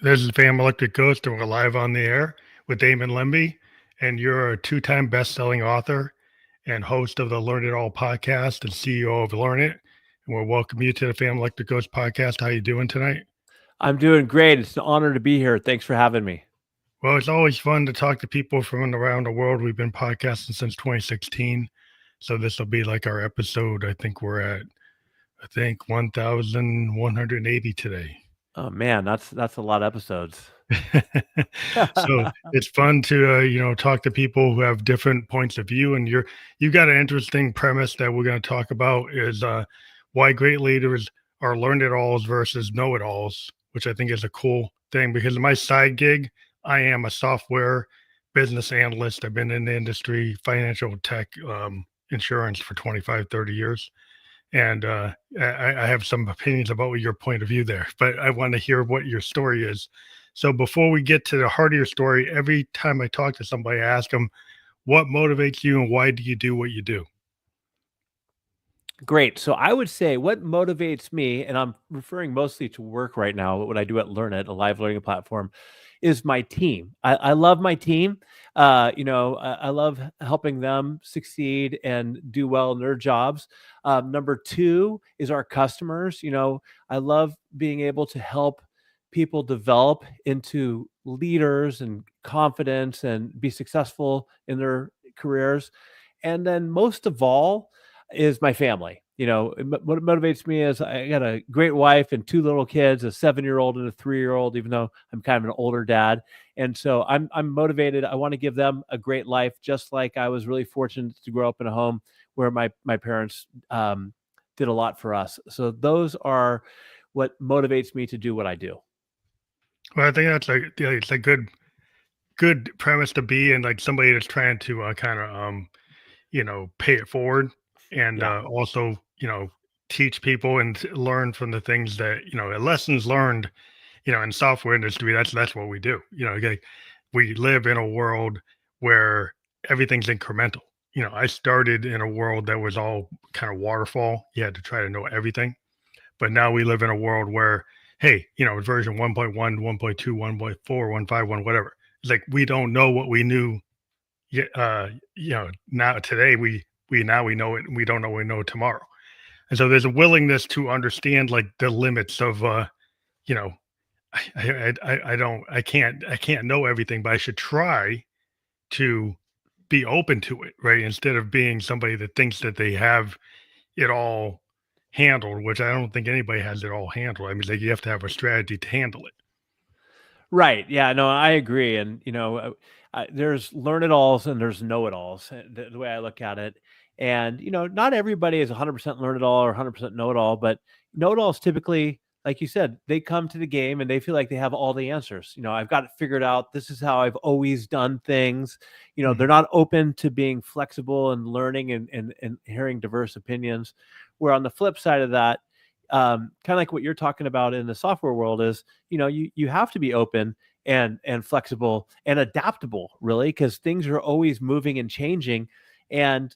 This is Fam Electric Ghost, and we're live on the air with Damon Lembi. And you're a two-time best-selling author and host of the Learn It All podcast and CEO of Learnit. And we'll welcome you to the Fam Electric Ghost podcast. How you doing tonight? I'm doing great. It's an honor to be here. Thanks for having me. Well, it's always fun to talk to people from around the world. We've been podcasting since 2016. So this will be like our episode. I think we're at 1,180 today. Oh man, that's a lot of episodes. So it's fun to talk to people who have different points of view, and you got an interesting premise that we're going to talk about is why great leaders are learn it alls versus know it alls, which I think is a cool thing because my side gig, I am a software business analyst. I've been in the industry, financial tech, insurance for 25, 30 years. And I have some opinions about your point of view there, but I want to hear what your story is. So before we get to the heart of your story, every time I talk to somebody, I ask them, what motivates you and why do you do what you do? Great. So I would say what motivates me, and I'm referring mostly to work right now, what I do at Learnit, a live learning platform, is my team. I love my team. I love helping them succeed and do well in their jobs. Number two is our customers. I love being able to help people develop into leaders and confidence and be successful in their careers. And then most of all is my family. What motivates me is I got a great wife and two little kids, a 7-year-old and a 3-year-old, even though I'm kind of an older dad. And so I'm motivated. I want to give them a great life, just like I was really fortunate to grow up in a home where my parents did a lot for us. So those are what motivates me to do what I do. Well, I think it's a good premise to be in, like somebody that's trying to pay it forward and also, teach people and learn from the things that, lessons learned, in software industry. That's what we do. We live in a world where everything's incremental. I started in a world that was all kind of waterfall. You had to try to know everything. But now we live in a world where, hey, version 1.1, 1.2, 1.4, 1.5, whatever. It's like we don't know what we knew. Now today we know it, and we don't know what we know tomorrow. And so there's a willingness to understand like the limits of, I can't know everything, but I should try to be open to it, right? Instead of being somebody that thinks that they have it all handled, which I don't think anybody has it all handled. I mean, like you have to have a strategy to handle it. Right. Yeah, no, I agree. And, there's learn it alls and there's know it alls, the way I look at it. And, not everybody is 100% learn it all or 100% know it all, but know it alls typically, like you said, they come to the game and they feel like they have all the answers. I've got it figured out. This is how I've always done things. They're not open to being flexible and learning and hearing diverse opinions. Where on the flip side of that, kind of like what you're talking about in the software world is, you have to be open and flexible and adaptable, really, because things are always moving and changing. And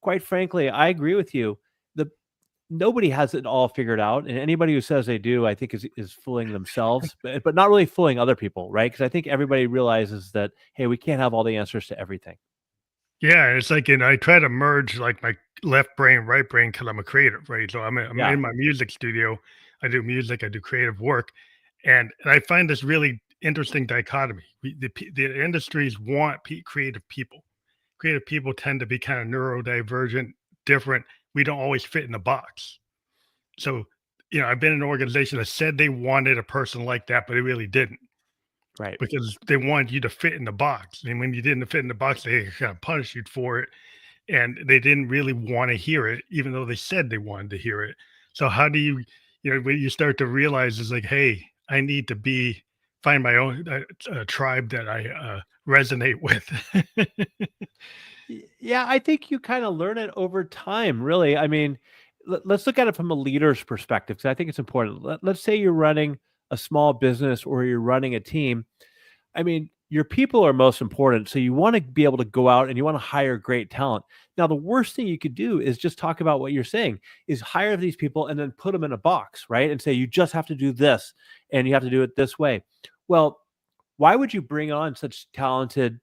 quite frankly, I agree with you. Nobody has it all figured out, and anybody who says they do, I think is fooling themselves, but not really fooling other people, right? Because I think everybody realizes that, hey, we can't have all the answers to everything. Yeah, it's like, I try to merge like my left brain, right brain, because I'm a creative, right? So I'm in my music studio. I do music, I do creative work, and I find this really interesting dichotomy. The industries want creative people. Creative people tend to be kind of neurodivergent, different. We don't always fit in the box. So, I've been in an organization that said they wanted a person like that, but it really didn't. Right. Because they wanted you to fit in the box. And when you didn't fit in the box, they kind of punished you for it. And they didn't really want to hear it, even though they said they wanted to hear it. So how do you, when you start to realize is like, hey, I need to find my own tribe that I resonate with. Yeah, I think you kind of learn it over time, really. I mean, let's look at it from a leader's perspective, because I think it's important. Let's say you're running a small business or you're running a team. I mean, your people are most important. So you want to be able to go out and you want to hire great talent. Now, the worst thing you could do is just talk about what you're saying, is hire these people and then put them in a box, right? And say, you just have to do this and you have to do it this way. Well, why would you bring on such talented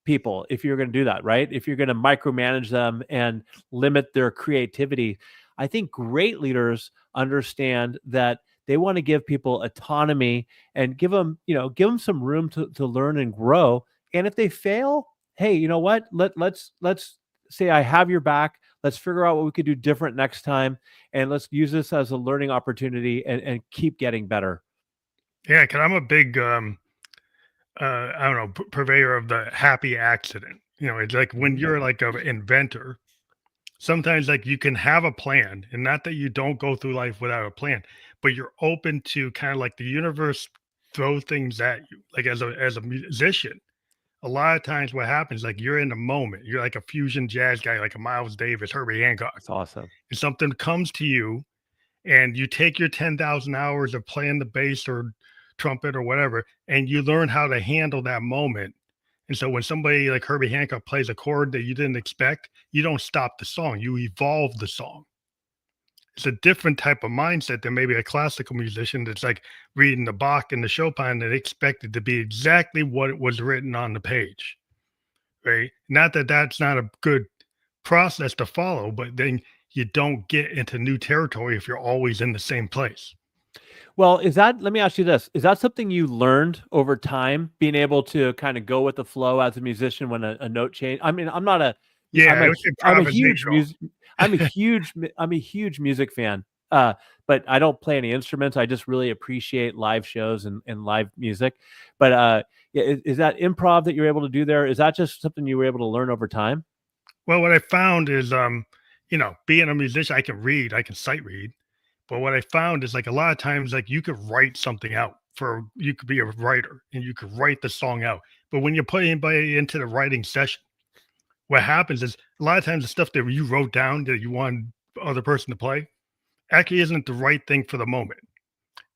people if you're going to do that, right? If you're going to micromanage them and limit their creativity, I think great leaders understand that they want to give people autonomy and give them, give them some room to learn and grow. And if they fail, hey, you know what? Let's say I have your back. Let's figure out what we could do different next time, and let's use this as a learning opportunity and keep getting better. Yeah, because I'm a big I don't know, purveyor of the happy accident. It's like when Mhm. you're like an inventor, sometimes like you can have a plan, and not that you don't go through life without a plan, but you're open to kind of like the universe throw things at you. Like as a musician, a lot of times what happens, like you're in the moment, you're like a fusion jazz guy, like a Miles Davis, Herbie Hancock, That's awesome. and something comes to you and you take your 10,000 hours of playing the bass or trumpet or whatever, and you learn how to handle that moment. And so when somebody like Herbie Hancock plays a chord that you didn't expect, you don't stop the song, you evolve the song. It's a different type of mindset than maybe a classical musician that's like reading the Bach and the Chopin that expected to be exactly what it was written on the page, right? Not that that's not a good process to follow, but then you don't get into new territory if you're always in the same place. Well, let me ask you this. Is that something you learned over time, being able to kind of go with the flow as a musician when a note change? I mean, Yeah, I would say I'm a huge improvisational. music, I'm a huge music fan. But I don't play any instruments. I just really appreciate live shows and live music. But yeah, is that improv that you're able to do there? Is that just something you were able to learn over time? Well, what I found is, being a musician, I can read, I can sight read. But what I found is like a lot of times, like you could write something out you could be a writer and you could write the song out. But when you put anybody into the writing session, what happens is a lot of times the stuff that you wrote down that you want other person to play actually isn't the right thing for the moment.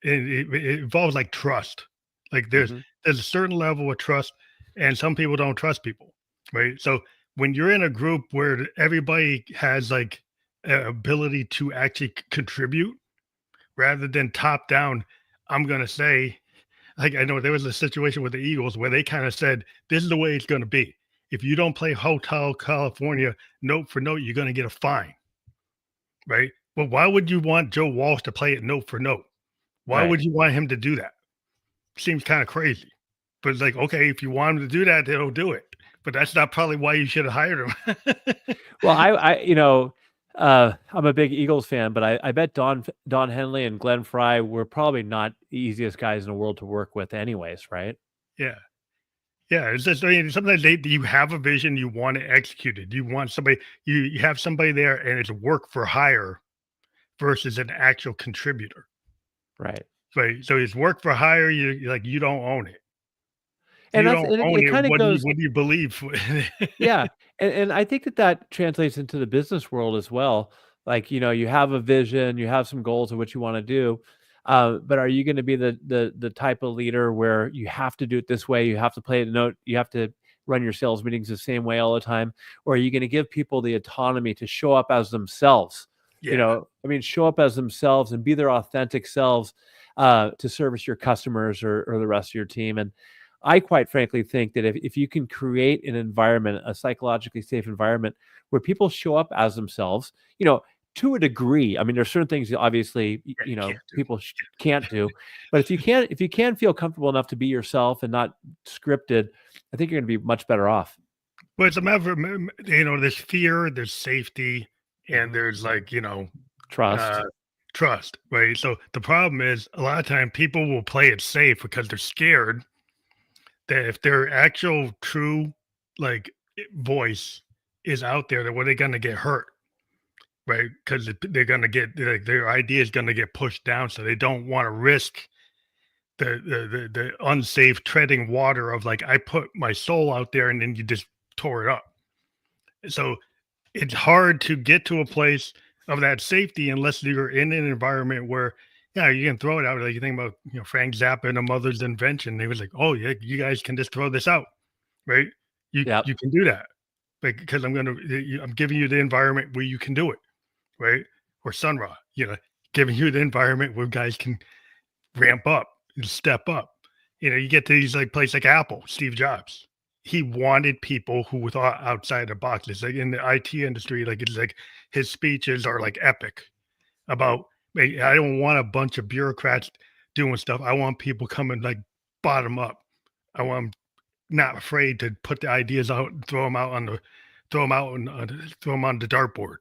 It involves like trust. Like Hmm. there's a certain level of trust, and some people don't trust people, right? So when you're in a group where everybody has like ability to actually contribute rather than top down, I'm gonna say, like I know there was a situation with the Eagles where they kind of said, "This is the way it's gonna be. If you don't play Hotel California note for note, you're gonna get a fine." Right? Well, why would you want Joe Walsh to play it note for note? Why Right. would you want him to do that? Seems kind of crazy. But it's like, okay, if you want him to do that, then he'll do it. But that's not probably why you should have hired him. Well, I'm a big Eagles fan, but I bet Don Henley and Glenn Fry were probably not the easiest guys in the world to work with, anyways, right? Yeah. Yeah. It's just, I mean, sometimes you have a vision, you want to execute it. You want somebody, you have somebody there and it's work for hire versus an actual contributor. Right. Right. So it's work for hire. You don't own it. And You that's don't and own it it. kind of goes, What do you believe? yeah, and I think that translates into the business world as well. Like, you have a vision, you have some goals of what you want to do, but are you going to be the type of leader where you have to do it this way, you have to play the note, you have to run your sales meetings the same way all the time, or are you going to give people the autonomy to show up as themselves? Yeah. I mean, show up as themselves and be their authentic selves to service your customers or the rest of your team. And I quite frankly think that if you can create an environment, a psychologically safe environment where people show up as themselves, to a degree. I mean, there's certain things that obviously, Yeah. You can't do. people can't do, but if you can feel comfortable enough to be yourself and not scripted, I think you're going to be much better off. Well, it's a matter of, there's fear, there's safety, and Mhm. there's like, uh, Trust. trust, right? So the problem is a lot of time people will play it safe because they're scared that if their actual true like voice is out there, that what they're gonna get hurt, right? Because they're gonna get like their idea is gonna get pushed down, so they don't want to risk the unsafe treading water of like I put my soul out there and then you just tore it up. So it's hard to get to a place of that safety unless you're in an environment where, yeah, you can throw it out. Like you think about, Frank Zappa and a mother's invention. They was like, oh yeah, you guys can just throw this out, right? Yep. You can do that, like because I'm giving you the environment where you can do it, right? Or Sun Ra, giving you the environment where guys can ramp up and step up. You get to these like places like Apple, Steve Jobs. He wanted people who thought outside the box. It's like in the IT industry, like it's like his speeches are like epic about, "Hey, I don't want a bunch of bureaucrats doing stuff. I want people coming like bottom up. I want 'em not afraid to put the ideas out and throw them out and throw them on the dartboard."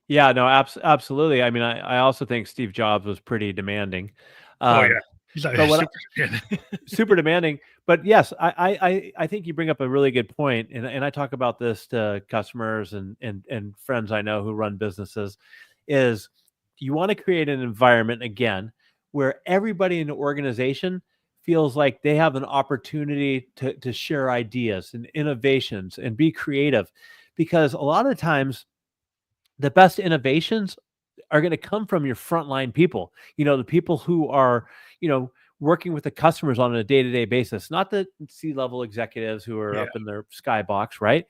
Yeah, no, absolutely. I mean, I also think Steve Jobs was pretty demanding. Oh yeah, Um, he's like but what super. Yeah. super demanding. But yes, I think you bring up a really good point, and I talk about this to customers and friends I know who run businesses, is you want to create an environment again where everybody in the organization feels like they have an opportunity to share ideas and innovations and be creative, because a lot of times the best innovations are going to come from your frontline people, the people who are, working with the customers on a day-to-day basis, not the C-level executives who are Yeah. up in their skybox, right?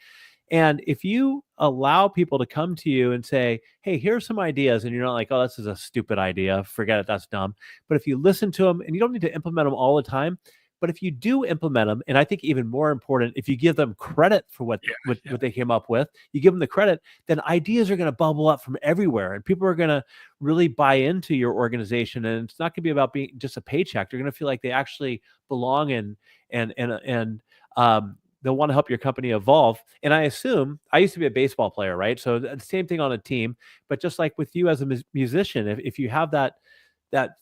And if you allow people to come to you and say, "Hey, here's some ideas," and you're not like, "Oh, this is a stupid idea. Forget it. That's dumb." But if you listen to them, and you don't need to implement them all the time, but if you do implement them, and I think even more important, if you give them credit for what Yeah. what, Yeah. what they came up with, you give them the credit, then ideas are going to bubble up from everywhere, and people are going to really buy into your organization. And it's not going to be about being just a paycheck. They're going to feel like they actually belong, and they'll want to help your company evolve. And I assume I used to be a baseball player, right? So the same thing on a team, but just like with you as a musician, if you have that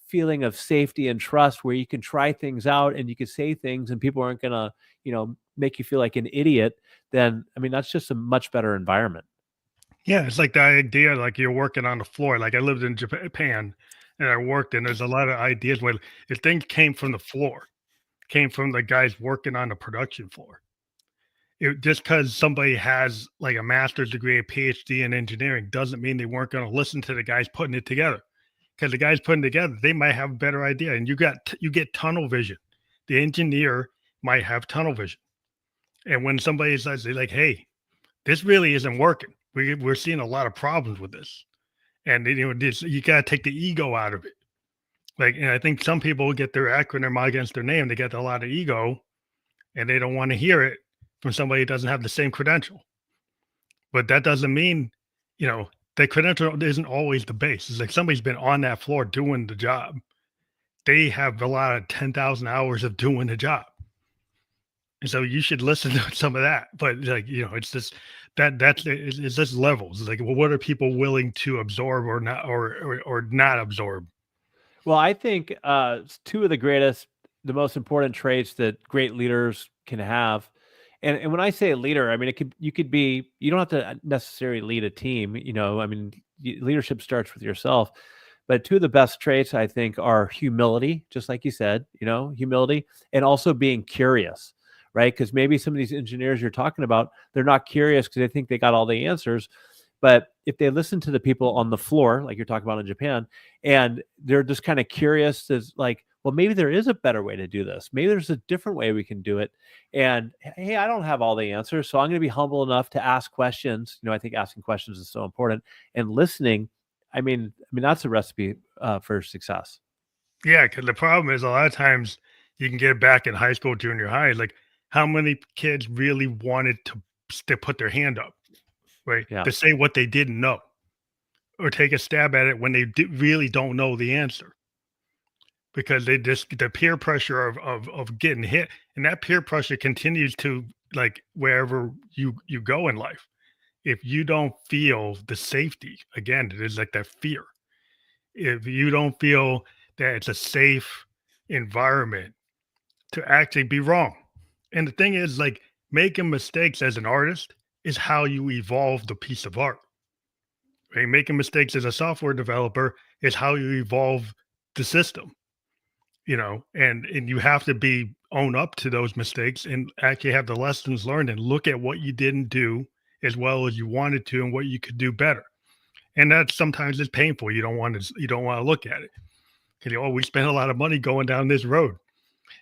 feeling of safety and trust where you can try things out and you can say things and people aren't going to, make you feel like an idiot, then I mean that's just a much better environment. Yeah, it's like the idea, like you're working on the floor. Like I lived in Japan, and I worked, and there's a lot of ideas where the thing came from the floor, came from the guys working on the production floor. Just because somebody has like a master's degree, a PhD in engineering, doesn't mean they weren't going to listen to the guys putting it together. Because the guys putting it together, they might have a better idea, and you get tunnel vision. The engineer might have tunnel vision, and when somebody says, they're like, "Hey, this really isn't working. We're seeing a lot of problems with this." And this, you got to take the ego out of it. Like, and I think some people get their acronym against their name. They get a lot of ego, and they don't want to hear it from somebody who doesn't have the same credential. But that doesn't mean, you know, the credential isn't always the base. It's like somebody's been on that floor doing the job. They have a lot of 10,000 hours of doing the job. And so you should listen to some of that. But like, it's just it's just levels. It's like, well, what are people willing to absorb or not, or not absorb? Well, I think two of the most important traits that great leaders can have. And when I say a leader, I mean, you don't have to necessarily lead a team. I mean, leadership starts with yourself. But two of the best traits I think are humility, just like you said, humility, and also being curious, right? Because maybe some of these engineers you're talking about, they're not curious because they think they got all the answers. But if they listen to the people on the floor, like you're talking about in Japan, and they're just kind of curious, as like, well, maybe there is a better way to do this. Maybe there's a different way we can do it. And hey, I don't have all the answers, so I'm going to be humble enough to ask questions. I think asking questions is so important, and listening. I mean that's a recipe for success. Yeah, because the problem is a lot of times you can get back in high school, junior high, like how many kids really wanted to put their hand up, right? Yeah. To say what they didn't know or take a stab at it when they really don't know the answer, because they just the peer pressure of getting hit, and that peer pressure continues to, like, wherever you go in life. If you don't feel the safety, again, it is like that fear. If you don't feel that it's a safe environment to actually be wrong. And the thing is, like, making mistakes as an artist is how you evolve the piece of art. Right? Making mistakes as a software developer is how you evolve the system. And you have to be own up to those mistakes and actually have the lessons learned and look at what you didn't do as well as you wanted to and what you could do better. And that sometimes is painful. You don't want to look at it because, oh, we spent a lot of money going down this road.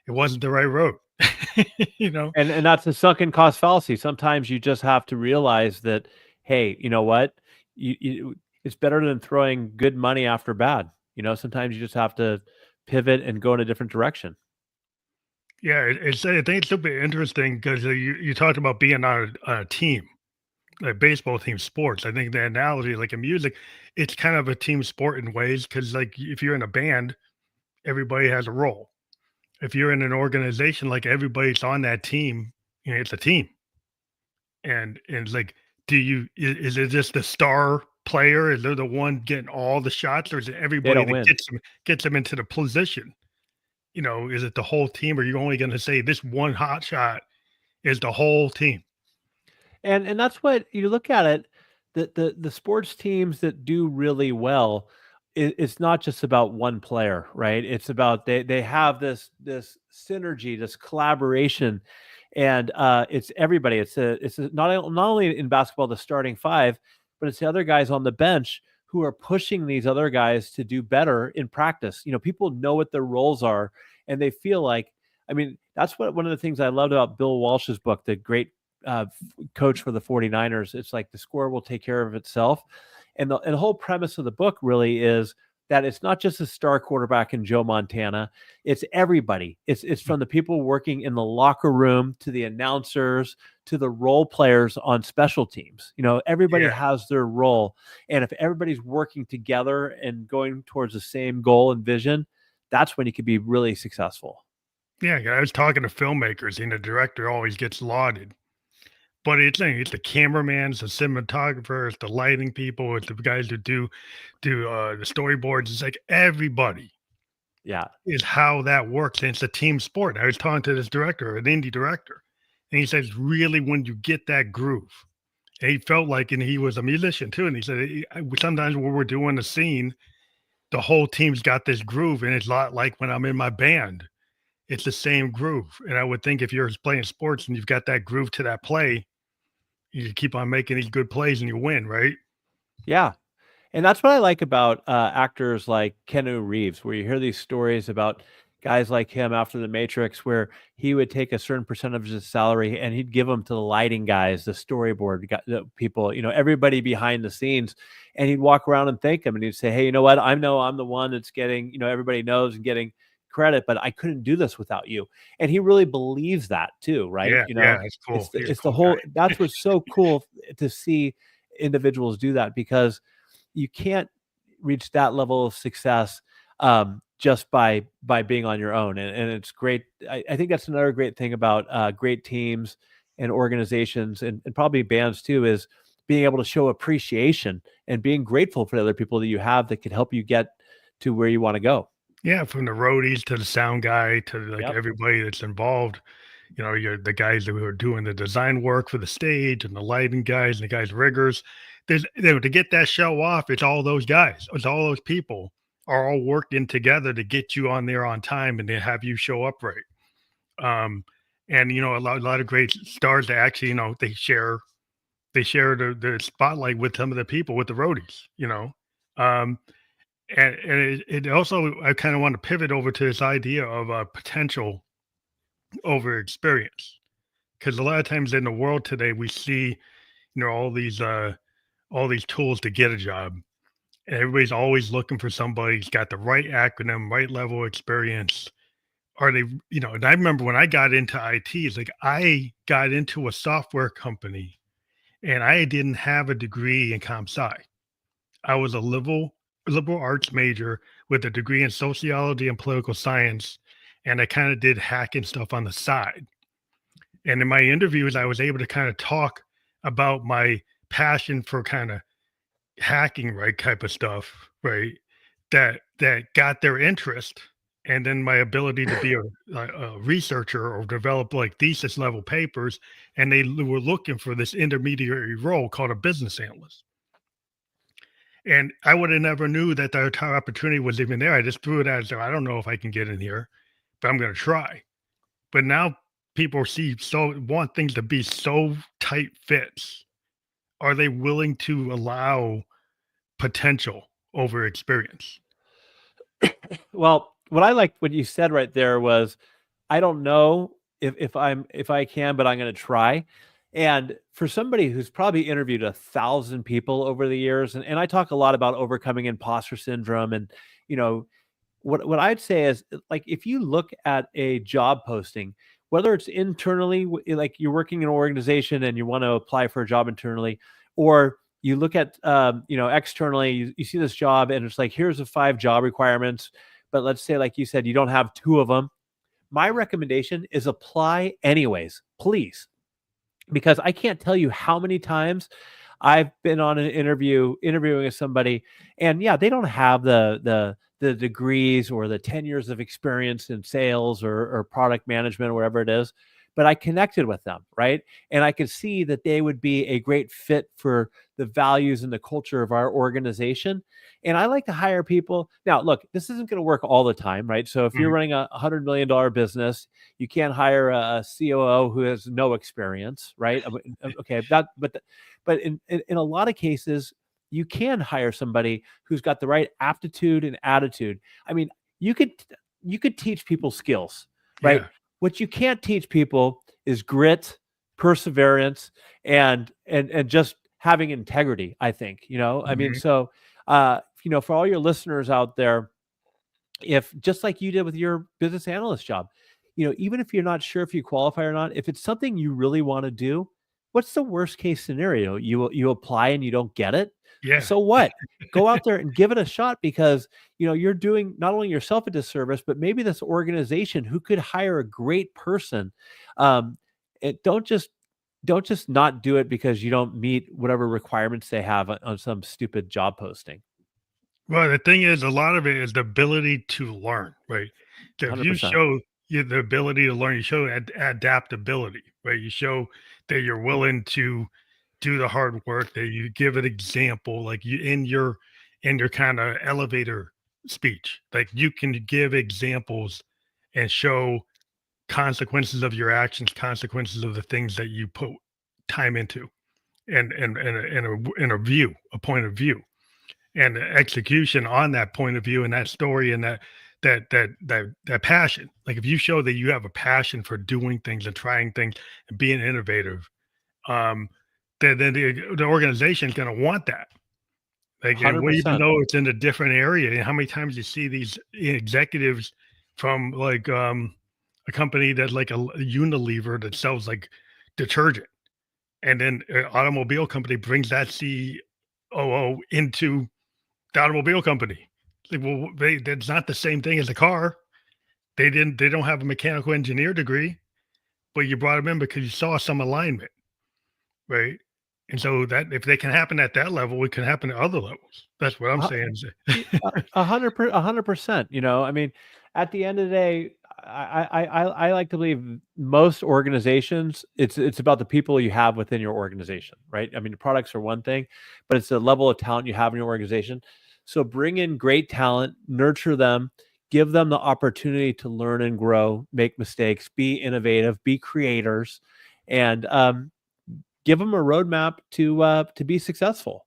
It wasn't the right road. you know And that's a sunken cost fallacy. Sometimes you just have to realize that, hey, you know what? It's better than throwing good money after bad. Sometimes you just have to pivot and go in a different direction. Yeah, I think it's super interesting because you talked about being on a team, a baseball team, sports. I think the analogy, like in music, it's kind of a team sport in ways because, like, if you're in a band, everybody has a role. If you're in an organization, like everybody's on that team, it's a team. And it's like, is it just the star player? Is they the one getting all the shots, or is it They everybody don't that win. gets them into the position? Is it the whole team, or are you only going to say this one hot shot is the whole team? And that's what you look at it, the sports teams that do really well, it's not just about one player, right? It's about they have this synergy, this collaboration, and it's everybody. Not only in basketball the starting five, but it's the other guys on the bench who are pushing these other guys to do better in practice. People know what their roles are, and they feel like. I mean, that's what one of the things I loved about Bill Walsh's book, The Great coach for the 49ers. It's like the score will take care of itself. And the whole premise of the book really is that it's not just a star quarterback in Joe Montana. It's everybody. It's from the people working in the locker room to the announcers to the role players on special teams. Everybody Yeah, has their role. And if everybody's working together and going towards the same goal and vision, that's when you can be really successful. yeah. I was talking to filmmakers, and the director always gets lauded, but it's the cameraman, the cinematographer, it's the lighting people, it's the guys who do the storyboards. It's like everybody Yeah. is how that works, and it's a team sport. I was talking to this director, an indie director, and he says, really, when you get that groove, and he felt like, and he was a musician too, and he said, sometimes when we're doing a scene, the whole team's got this groove, and it's a lot like when I'm in my band. It's the same groove, and I would think if you're playing sports and you've got that groove to that play, you keep on making these good plays and you win, right? Yeah. And that's what I like about actors like Keanu Reeves, where you hear these stories about guys like him after The Matrix, where he would take a certain percentage of his salary and he'd give them to the lighting guys, the storyboard the people, everybody behind the scenes. And he'd walk around and thank them. And he'd say, hey, you know what? I know I'm the one that's getting, everybody knows and getting credit, but I couldn't do this without you. And he really believes that too, right? Yeah, yeah, it's cool. He's a It's the cool guy. whole, that's what's so cool to see individuals do that, because you can't reach that level of success just by being on your own. And it's great. I think that's another great thing about great teams and organizations and probably bands too, is being able to show appreciation and being grateful for the other people that you have that can help you get to where you want to go. Yeah, from the roadies to the sound guy to like Yep. everybody that's involved. You're the guys who are doing the design work for the stage and the lighting guys and the guys riggers. To get that show off, it's all those guys. It's all those people are all working together to get you on there on time and to have you show up right. Um, and a lot of great stars that actually, they share the spotlight with some of the people with the roadies, Um, and it also, I kind of want to pivot over to this idea of potential over experience, because a lot of times in the world today we see all these tools to get a job, and everybody's always looking for somebody who's got the right acronym, right level of experience. Are they, and I remember when I got into IT, it's like I got into a software company and I didn't have a degree in comp sci. I was a liberal arts major with a degree in sociology and political science, and I kind of did hacking stuff on the side. And in my interviews, I was able to kind of talk about my passion for kind of hacking, right, type of stuff, right? That got their interest, and then my ability to be a researcher or develop like thesis level papers, and they were looking for this intermediary role called a business analyst. And I would have never knew that the entire opportunity was even there. I just threw it as, I don't know if I can get in here, but I'm going to try. But now people want things to be so tight fits. Are they willing to allow potential over experience? Well, what I liked what you said right there was, I don't know if I can, but I'm going to try. And for somebody who's probably interviewed 1,000 people over the years, and I talk a lot about overcoming imposter syndrome, and you know what I'd say is, like, if you look at a job posting, whether it's internally, like you're working in an organization and you want to apply for a job internally, or you look at, externally, you see this job and it's like, here's the 5 job requirements. But let's say, like you said, you don't have 2 of them. My recommendation is apply anyways, please, because I can't tell you how many times I've been on an interviewing with somebody, and yeah, they don't have the degrees or the 10 years of experience in sales or product management or whatever it is, but I connected with them, right? And I could see that they would be a great fit for the values and the culture of our organization. And I like to hire people. Now, look, this isn't going to work all the time, right? So if you're Mhm. running a $100 million business, you can't hire a COO who has no experience, right? Okay, but in a lot of cases, you can hire somebody who's got the right aptitude and attitude. I mean, you could you could teach people skills, right? Yeah. What you can't teach people is grit, perseverance, and just having integrity, I think, I mean, Mhm. so for all your listeners out there, if just like you did with your business analyst job, even if you're not sure if you qualify or not, if it's something you really want to do, what's the worst case scenario? You apply and you don't get it. Yeah. So what? Go out there and give it a shot, because you're doing not only yourself a disservice, but maybe this organization who could hire a great person. Um it, don't just not do it because you don't meet whatever requirements they have on some stupid job posting. Well, the thing is, a lot of it is the ability to learn, right? So if you 100%. show you the ability to learn, you show adaptability, right? You show that you're willing to do the hard work, that you give an example, like you in your kind of elevator speech, like you can give examples and show consequences of your actions, consequences of the things that you put time into, and a view, a point of view and the execution on that point of view and that story and that passion. Like if you show that you have a passion for doing things and trying things and being innovative, um, then the organization is going to want that. Like, and even 100%. though it's in a different area, and how many times you see these executives from like a company that's like a Unilever that sells like detergent, and then an automobile company brings that COO into the automobile company. Like, well, that's not the same thing as a car. They don't have a mechanical engineer degree, but you brought them in because you saw some alignment, right? And so that if they can happen at that level, it can happen at other levels. That's what I'm saying. A 100%. I mean, at the end of the day, I like to believe most organizations, it's about the people you have within your organization, right? I mean, the products are one thing, but it's the level of talent you have in your organization. So bring in great talent, nurture them, give them the opportunity to learn and grow, make mistakes, be innovative, be creators, and give them a roadmap to be successful.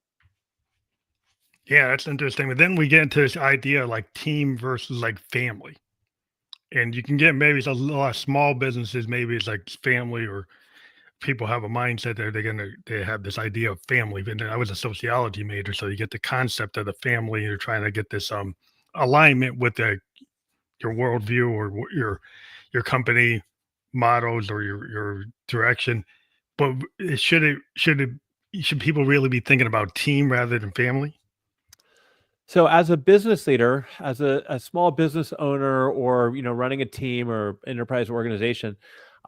Yeah, that's interesting. But then we get into this idea like team versus like family. And you can get maybe it's a lot of small businesses, maybe it's like family or people have a mindset that they have this idea of family. And I was a sociology major, so you get the concept of the family. You're trying to get this alignment with your worldview or your company mottos or your direction. But should people really be thinking about team rather than family? So as a business leader, as a small business owner, or running a team or enterprise organization,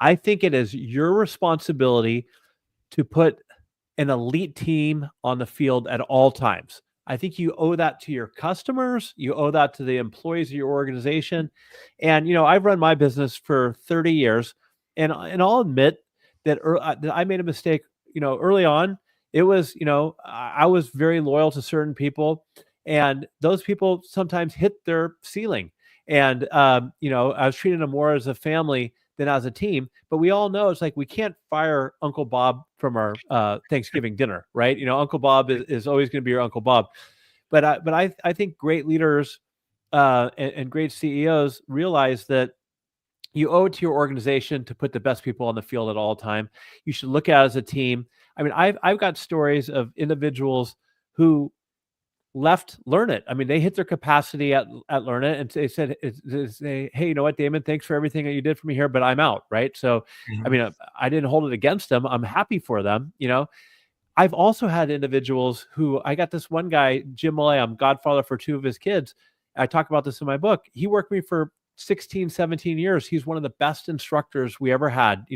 I think it is your responsibility to put an elite team on the field at all times. I think you owe that to your customers, you owe that to the employees of your organization. And I've run my business for 30 years, and I'll admit that I made a mistake, early on. It was, I was very loyal to certain people, and those people sometimes hit their ceiling. And I was treating them more as a family than as a team. But we all know it's like we can't fire Uncle Bob from our Thanksgiving dinner, right? Uncle Bob is always going to be your Uncle Bob. But I think great leaders and great CEOs realize that you owe it to your organization to put the best people on the field at all time. You should look at it as a team. I mean, I've got stories of individuals who left Learnit. I mean, they hit their capacity at Learnit, and they said, "Hey, you know what, Damon? Thanks for everything that you did for me here, but I'm out." Right. So, I Mhm. mean, I didn't hold it against them. I'm happy for them. I've also had individuals who I got this one guy, Jim Millay, I'm godfather for two of his kids. I talk about this in my book. He worked with me for 16, 17 years. He's one of the best instructors we ever had,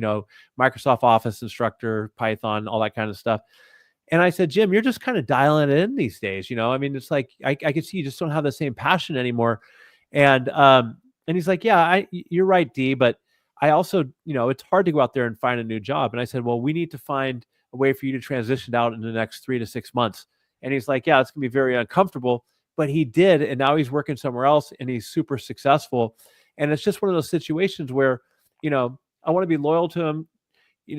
Microsoft Office instructor, Python, all that kind of stuff. And I said, Jim, you're just kind of dialing it in these days. I mean, it's like I can see you just don't have the same passion anymore. And he's like, yeah, you're right, D, but I also, it's hard to go out there and find a new job. And I said, well, we need to find a way for you to transition out in the next 3 to 6 months. And he's like, yeah, it's gonna be very uncomfortable. But he did, and now he's working somewhere else and he's super successful. And it's just one of those situations where, I want to be loyal to him,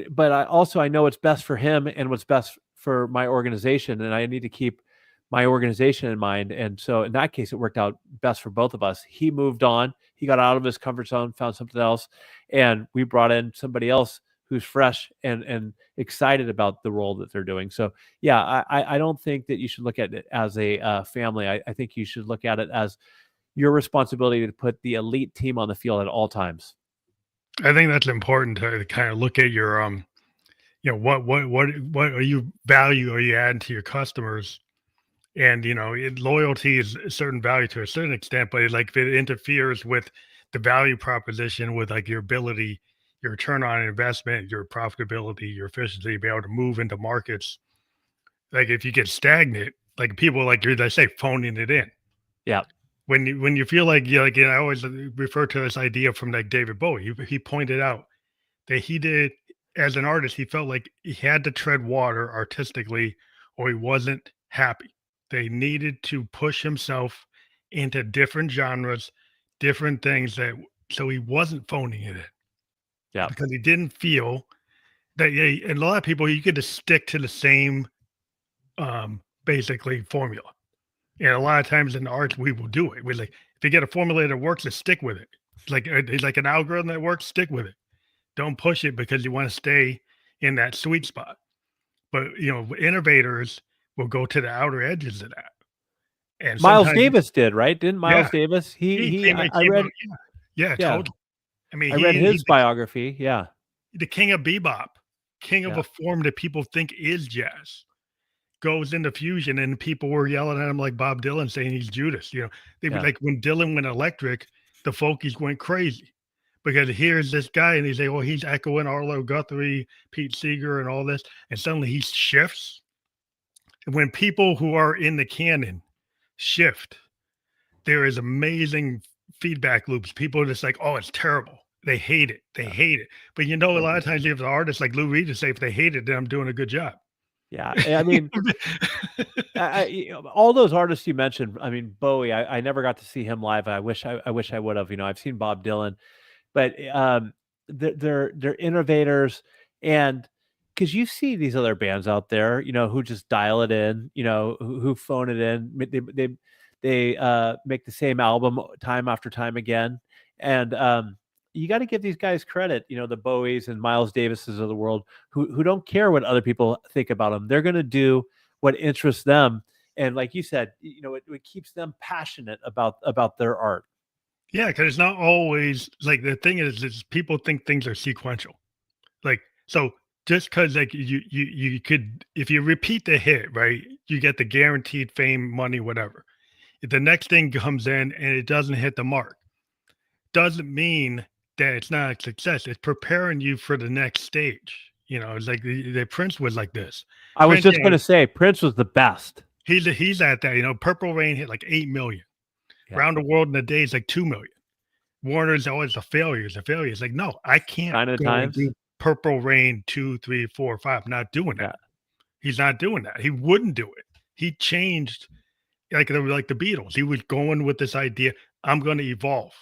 but I know what's best for him and what's best for my organization, and I need to keep my organization in mind. And so in that case, it worked out best for both of us. He moved on, he got out of his comfort zone, found something else, and we brought in somebody else who's fresh and excited about the role that they're doing. So yeah, I don't think that you should look at it as a family. I think you should look at it as your responsibility to put the elite team on the field at all times. I think that's important to kind of look at your what are you value are you adding to your customers, and loyalty is a certain value to a certain extent, but like if it interferes with the value proposition, with like your ability, your return on investment, your profitability, your efficiency, to be able to move into markets, like if you get stagnant, like people like you, they say phoning it in. Yeah, When you feel like you like, I always refer to this idea from like David Bowie. He pointed out that he did, as an artist, he felt like he had to tread water artistically or he wasn't happy. They needed to push himself into different genres, different things, that so he wasn't phoning it in, yeah. because he didn't feel that, yeah, and a lot of people, you get to stick to the same basically formula. And a lot of times in the arts, we will do it. We like, if you get a formula that works, just stick with it. It's like an algorithm that works, stick with it. Don't push it because you want to stay in that sweet spot. But innovators will go to the outer edges of that. And Miles sometimes, Davis did, right? Didn't yeah, Miles Davis? he He came I came out, read, yeah, yeah, totally. I mean, I read he's his biography. Yeah, the king of bebop, king of yeah, a form that people think is jazz. Goes into fusion, and people were yelling at him like Bob Dylan, saying he's Judas. They were yeah, like, when Dylan went electric, the folkies went crazy because here's this guy, and he's like, well, he's echoing Arlo Guthrie, Pete Seeger, and all this, and suddenly he shifts. And when people who are in the canon shift, there is amazing feedback loops. People are just like, oh, it's terrible. They hate it. They yeah, hate it. But a lot totally. of times you have the artists like Lou Reed to say, if they hate it, then I'm doing a good job. Yeah, I mean, all those artists you mentioned. I mean, Bowie. I never got to see him live. I wish I would have. I've seen Bob Dylan, but they're innovators, and because you see these other bands out there, who just dial it in, who phone it in. They make the same album time after time again, and you got to give these guys credit. The Bowies and Miles Davises of the world, who don't care what other people think about them. They're going to do what interests them, and like you said, it keeps them passionate about their art. Yeah, because it's not always like, the thing is people think things are sequential. Like, so just because like you could, if you repeat the hit, right, you get the guaranteed fame, money, whatever. If the next thing comes in and it doesn't hit the mark, doesn't mean that it's not a success. It's preparing you for the next stage. It's like the Prince was like this. I was Prince, just going to say Prince was the best. he's at that. Purple Rain hit like 8 million. Yeah, Round the World in a Day is like 2 million. Warner's always a failure. It's a failure. It's like, no, I can't Sign of the go and Times. do Purple Rain 2, 3, 4, 5. Not doing Yeah, that. He's not doing that. He wouldn't do it. He changed, like the Beatles. He was going with this idea, I'm going to evolve.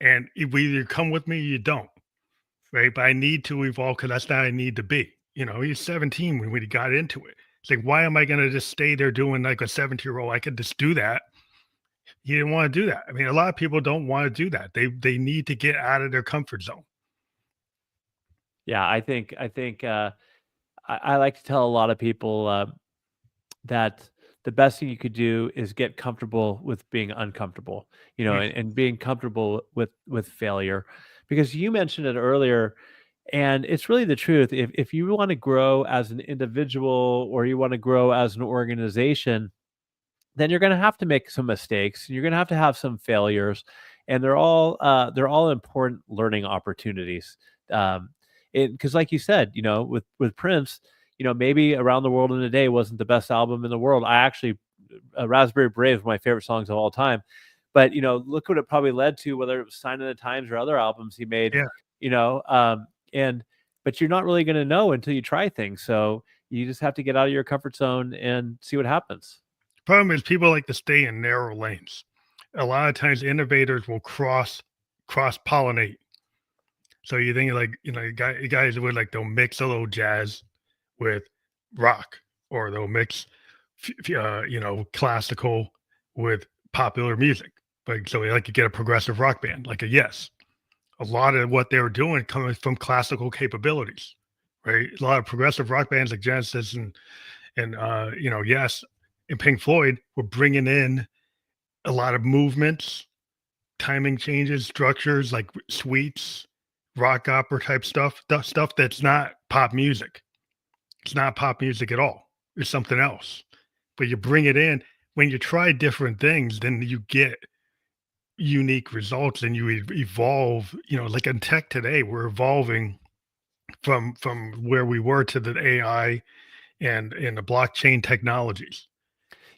And if we either come with me or you don't, right? But I need to evolve because that's how I need to be. He's 17 when he got into it. It's like, why am I going to just stay there doing like a 17-year-old? I could just do that. He didn't want to do that. I mean, a lot of people don't want to do that. They need to get out of their comfort zone. yeah. I think I like to tell a lot of people that the best thing you could do is get comfortable with being uncomfortable, Mm, and being comfortable with failure. Because you mentioned it earlier, and it's really the truth. If you want to grow as an individual or you want to grow as an organization, then you're going to have to make some mistakes. You're going to have some failures, and they're all important learning opportunities. Um, because, like you said, with Prince, maybe Around the World in a Day wasn't the best album in the world. I actually, Raspberry Beret is one of my favorite songs of all time. But look what it probably led to, whether it was Sign of the Times or other albums he made. yeah. You know, and but you're not really going to know until you try things. So you just have to get out of your comfort zone and see what happens. Problem is people like to stay in narrow lanes. A lot of times innovators will cross pollinate. So you think like, guys would like they'll mix a little jazz with rock, or they'll mix classical with popular music. Like so like you get a progressive rock band, like a Yes. A lot of what they were doing coming from classical capabilities, right? A lot of progressive rock bands like Genesis and Yes, and Pink Floyd were bringing in a lot of movements, timing changes, structures like suites, rock opera type stuff that's not pop music. It's not pop music at all. It's something else. But you bring it in when you try different things, then you get unique results and you evolve. Like in tech today, we're evolving from where we were to the AI and the blockchain technologies,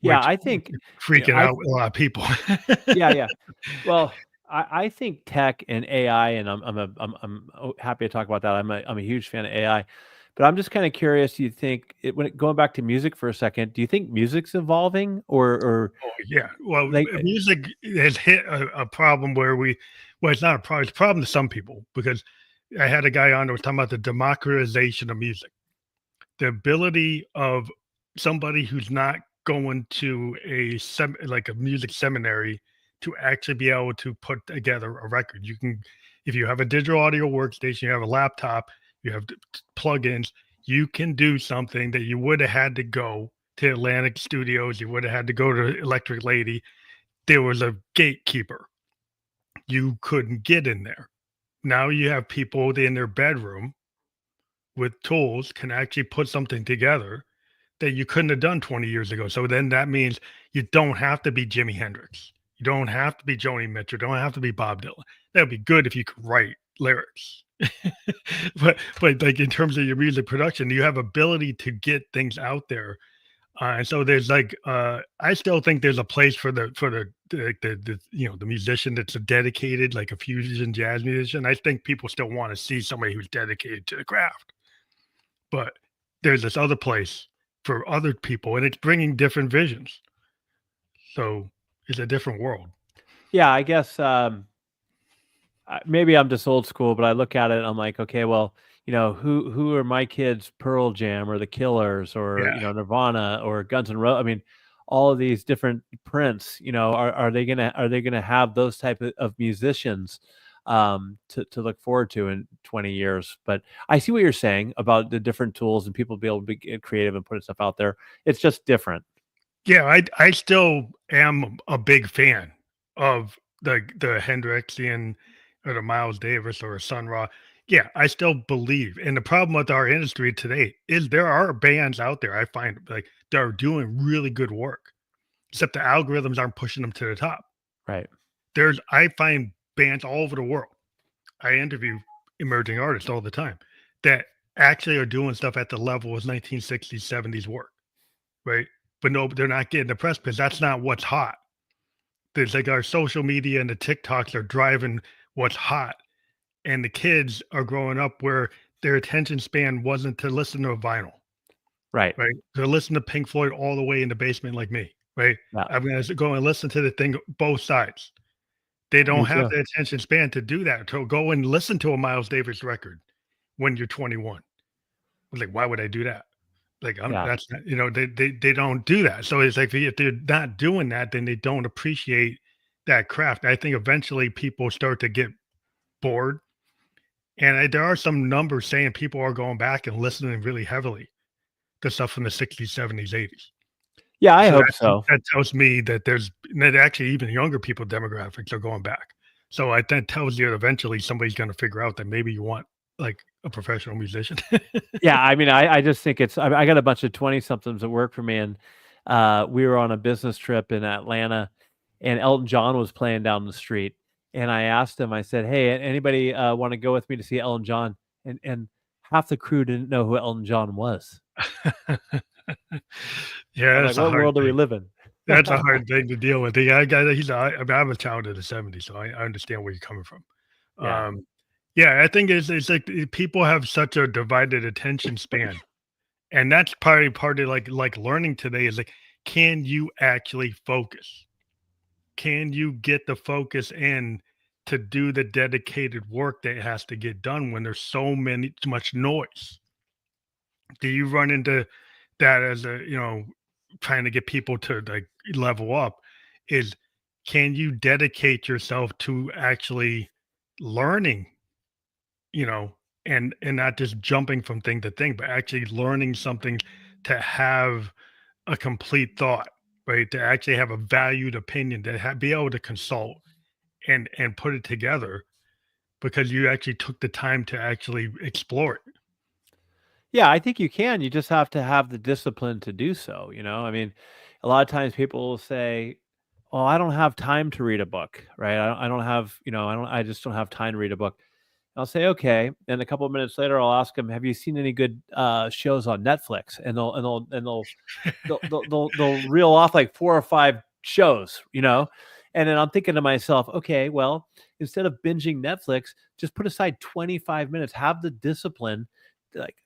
Yeah, which I think, freaking I out a lot of people. yeah, yeah. Well, I think tech and AI, and happy to talk about that. I'm a huge fan of AI, but I'm just kind of curious. Do you think going back to music for a second? Do you think music's evolving, or Oh, yeah. Well, like music has hit a problem where well, it's not a problem. It's a problem to some people because I had a guy on that was talking about the democratization of music, the ability of somebody who's not going to like a music seminary to actually be able to put together a record. You can, if you have a digital audio workstation, you have a laptop, you have plugins, you can do something that you would have had to go to Atlantic Studios, you would have had to go to Electric Lady. There was a gatekeeper. You couldn't get in there. Now you have people in their bedroom with tools can actually put something together that you couldn't have done 20 years ago. So then that means you don't have to be Jimi Hendrix. You don't have to be Joni Mitchell. Don't have to be Bob Dylan. That would be good if you could write lyrics. but like in terms of your music production, you have ability to get things out there. And so there's like I still think there's a place for the musician that's a dedicated, like a fusion jazz musician. I think people still want to see somebody who's dedicated to the craft. But there's this other place for other people, and it's bringing different visions. So it's a different world. yeah, I guess maybe I'm just old school, but I look at it and I'm like, okay, well, who are my kids? Pearl Jam or the Killers or Yeah. Nirvana or Guns N' Roses? I mean, all of these different Prince. Are they gonna have those type of musicians to look forward to in 20 years? But I see what you're saying about the different tools and people be able to get creative and putting stuff out there. It's just different, Yeah, I still am a big fan of the Hendrixian or the Miles Davis or a Sun Ra. Yeah, I still believe. And the problem with our industry today is there are bands out there I find like that are doing really good work, except the algorithms aren't pushing them to the top. right? I find bands all over the world. I interview emerging artists all the time that actually are doing stuff at the level of 1960s, 70s work, right? But no, they're not getting the press because that's not what's hot. There's like our social media and the TikToks are driving what's hot. And the kids are growing up where their attention span wasn't to listen to a vinyl, Right. right? To listen to Pink Floyd all the way in the basement like me, right? Yeah. I'm going to go and listen to the thing both sides. They Me don't have too. the attention span to do that, to go and listen to a Miles Davis record when you're 21. I was like, why would I do that? Like, Yeah. that's not, they don't do that. So it's like if they're not doing that, then they don't appreciate that craft. I think eventually people start to get bored. And there are some numbers saying people are going back and listening really heavily to stuff from the 60s, 70s, 80s. Yeah, I So hope so. that tells me that actually even younger people demographics are going back. So that tells you that eventually somebody's gonna figure out that maybe you want, like, a professional musician. Yeah, I mean, I just think it's I got a bunch of 20 somethings that work for me, and we were on a business trip in Atlanta, and Elton John was playing down the street, and I asked him, I said, "Hey, anybody want to go with me to see Elton John?" And half the crew didn't know who Elton John was. Yeah, I'm like, that's a "What hard world do we thing. live in?" That's a hard thing to deal with. The guy I mean, I'm a child of the '70s, so I understand where you're coming from. Yeah. Um, yeah, I think it's like people have such a divided attention span, and that's probably part of like learning today is like, can you actually focus? Can you get the focus in to do the dedicated work that has to get done when there's too much noise? Do you run into that as trying to get people to like level up? Is can you dedicate yourself to actually learning, you know, and not just jumping from thing to thing, but actually learning something to have a complete thought, right? To actually have a valued opinion, to be able to consult and put it together because you actually took the time to actually explore it. Yeah, I think you can. You just have to have the discipline to do so, you know? I mean, a lot of times people will say, "Oh, I don't have time to read a book," right? I don't have, I just don't have time to read a book. I'll say, "Okay." And a couple of minutes later, I'll ask them, "Have you seen any good shows on Netflix?" And they'll reel off like 4 or 5 shows, you know? And then I'm thinking to myself, "Okay, well, instead of binging Netflix, just put aside 25 minutes, have the discipline,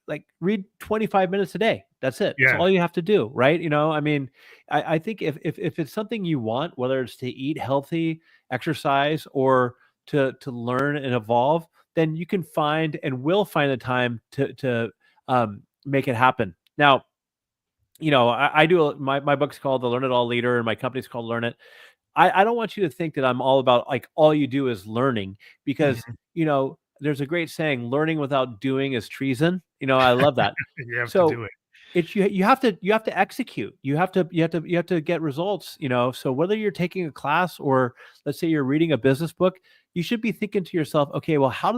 like read 25 minutes a day. That's it. That's Yeah, all you have to do, right?" I mean, I think if it's something you want, whether it's to eat healthy, exercise, or to learn and evolve, then you can find and will find the time to make it happen. Now, I do my book's called The Learn It All Leader, and my company's called Learn It. I don't want you to think that I'm all about like all you do is learning because mhm, there's a great saying, learning without doing is treason. I love that. you have to So do it. it's you have to execute. You have to get results, So whether you're taking a class or let's say you're reading a business book, you should be thinking to yourself, okay, well, how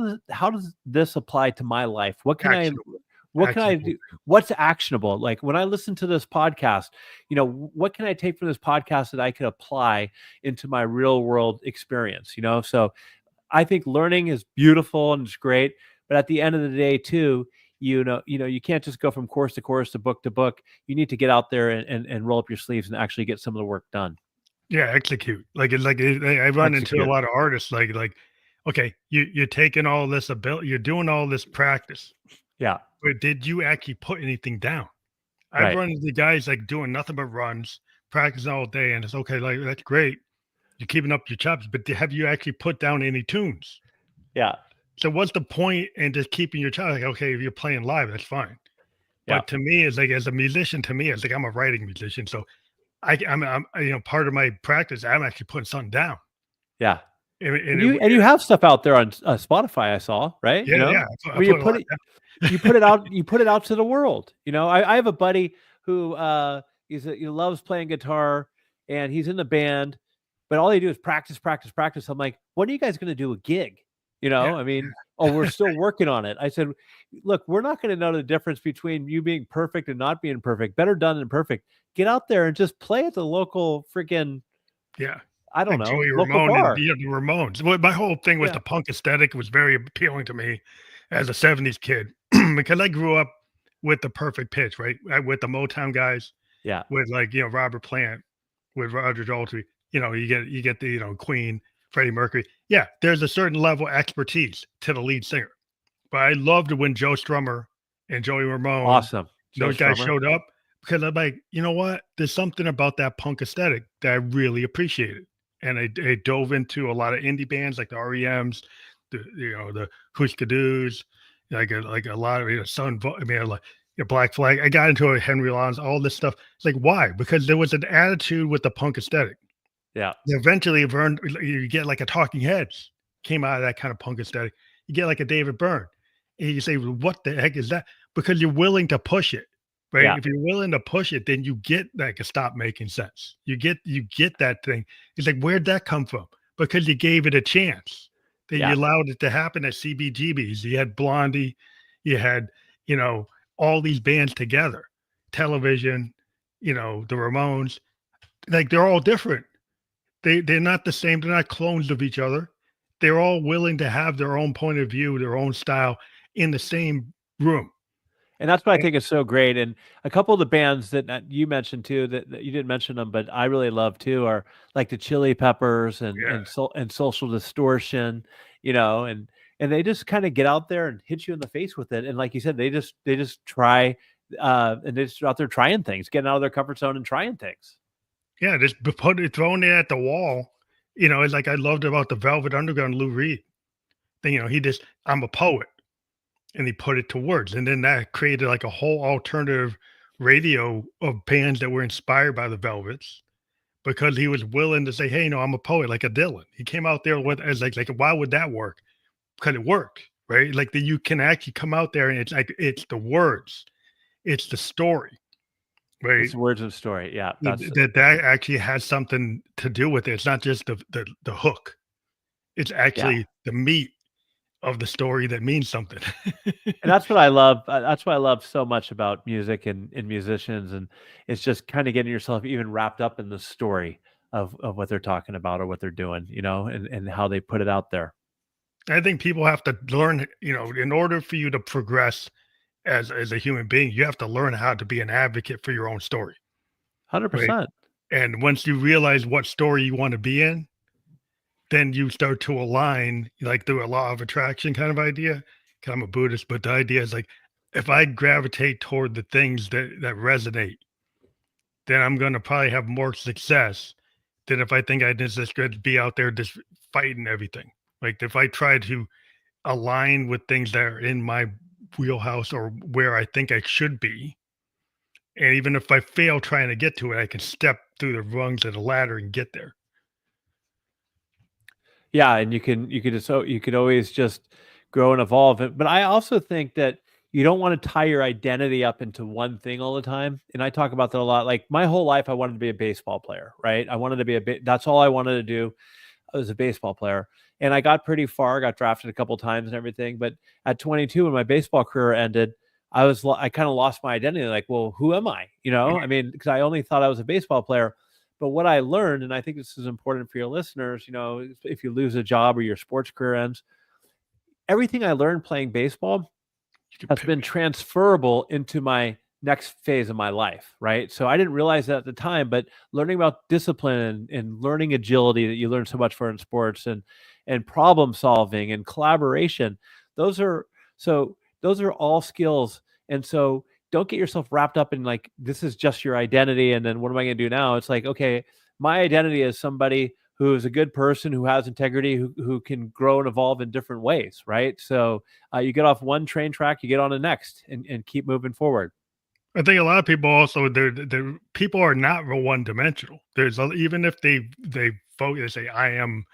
does this apply to my life? Actionable, What can I actionable. do? What's actionable? Like when I listen to this podcast, what can I take from this podcast that I can apply into my real world experience? So I think learning is beautiful and it's great, but at the end of the day, too, you can't just go from course to course to book. You need to get out there and roll up your sleeves and actually get some of the work done. Yeah, execute. I run into a Execute. lot of artists okay, you're taking all this ability, you're doing all this practice, Yeah. but did you actually put anything down? I've Right. run into guys like doing nothing but runs, practicing all day, and it's okay, like that's great. You're keeping up your chops, but have you actually put down any tunes? Yeah. So what's the point in just keeping your child? Like, okay, if you're playing live, that's fine. Yeah. But to me, it's like as a musician, to me, it's like I'm a writing musician. So I'm part of my practice. I'm actually putting something down. Yeah. And And you have stuff out there on Spotify, I saw, right? yeah, yeah, I Where you put a put lot it down. you put it out to the world. I have a buddy who he loves playing guitar and he's in the band, but all they do is practice, practice, practice. I'm like, when are you guys going to do a gig? Yeah, I mean, oh, we're still working on it. I said, look, we're not going to know the difference between you being perfect and not being perfect. Better done than perfect. Get out there and just play at the local freaking, yeah. I don't Like know, Joey local Ramone and bar. the Ramones. Well, my whole thing was Yeah. the punk aesthetic was very appealing to me as a '70s kid because I grew up with the perfect pitch, right? With the Motown guys, Yeah. with Robert Plant, with Roger Daltrey. You get the Queen, Freddie Mercury. Yeah, there's a certain level of expertise to the lead singer. But I loved when Joe Strummer and Joey Ramone, Awesome. Joe those guys Strummer. showed up because I'm like, you know what? There's something about that punk aesthetic that I really appreciated. And I dove into a lot of indie bands like the REMs, the Husker Doos, like a lot of I mean, like Black Flag. I got into it, Henry Rollins, all this stuff. It's like why? Because there was an attitude with the punk aesthetic. Yeah. Eventually, you get like a Talking Heads came out of that kind of punk aesthetic. You get like a David Byrne, and you say, "What the heck is that?" Because you're willing to push it. right? Yeah. If you're willing to push it, then you get like a stop making sense. You get that thing. It's like, where'd that come from? Because you gave it a chance. That you Yeah. allowed it to happen at CBGBs. You had Blondie, you had, you know, all these bands together, television, the Ramones. Like they're all different. They're not the same. They're not clones of each other. They're all willing to have their own point of view, their own style in the same room. And that's what I think is so great. And a couple of the bands that you mentioned too, that you didn't mention them, but I really love too, are like the Chili Peppers and Social Distortion, and they just kind of get out there and hit you in the face with it. And like you said, they just try, and they just out there trying things, getting out of their comfort zone and trying things. Yeah, just put it thrown it at the wall. It's like I loved about the Velvet Underground Lou Reed thing. He just I'm a poet, and he put it to words, and then that created like a whole alternative radio of bands that were inspired by the Velvets because he was willing to say, "Hey, no, I'm a poet," like a Dylan. He came out there with as like why would that work? Because it worked, right? Like you can actually come out there and it's like it's the words, it's the story, right? It's the words of the story. Yeah, That actually has something to do with it. It's not just the hook. It's yeah. actually the meat of the story that means something. And that's what I love. That's what I love so much about music and musicians, and it's just kind of getting yourself even wrapped up in the story of what they're talking about or what they're doing, and how they put it out there. I think people have to learn, in order for you to progress as a human being, you have to learn how to be an advocate for your own story, right? 100%. And once you realize what story you want to be in, then you start to align like through a law of attraction kind of idea. 'Cause I'm a Buddhist, but the idea is like if I gravitate toward the things that resonate, then I'm gonna probably have more success than if I think I just going to be out there just fighting everything. Like if I try to align with things that are in my wheelhouse or where I think I should be, and even if I fail trying to get to it, I can step through the rungs of the ladder and get there. Yeah, and you could always just grow and evolve. But I also think that you don't want to tie your identity up into one thing all the time. And I talk about that a lot. Like my whole life, I wanted to be a baseball player, right? I wanted to be that's all I wanted to do. I was a baseball player, and I got pretty far. Got drafted a couple times and everything. But at 22, when my baseball career ended, I kind of lost my identity. Like, well, who am I? I mean, because I only thought I was a baseball player. But what I learned, and I think this is important for your listeners, if you lose a job or your sports career ends, everything I learned playing baseball You can has been transferable into my next phase of my life, right? So I didn't realize that at the time, but learning about discipline and learning agility that you learn so much for in sports and problem solving and collaboration, those are those are all skills. And so don't get yourself wrapped up in like this is just your identity and then what am I going to do now? It's like, okay, my identity is somebody who is a good person, who has integrity, who can grow and evolve in different ways, right? So you get off one train track, you get on the next, and keep moving forward. I think a lot of people also they're people are not real one dimensional. Even if they focus, they say I am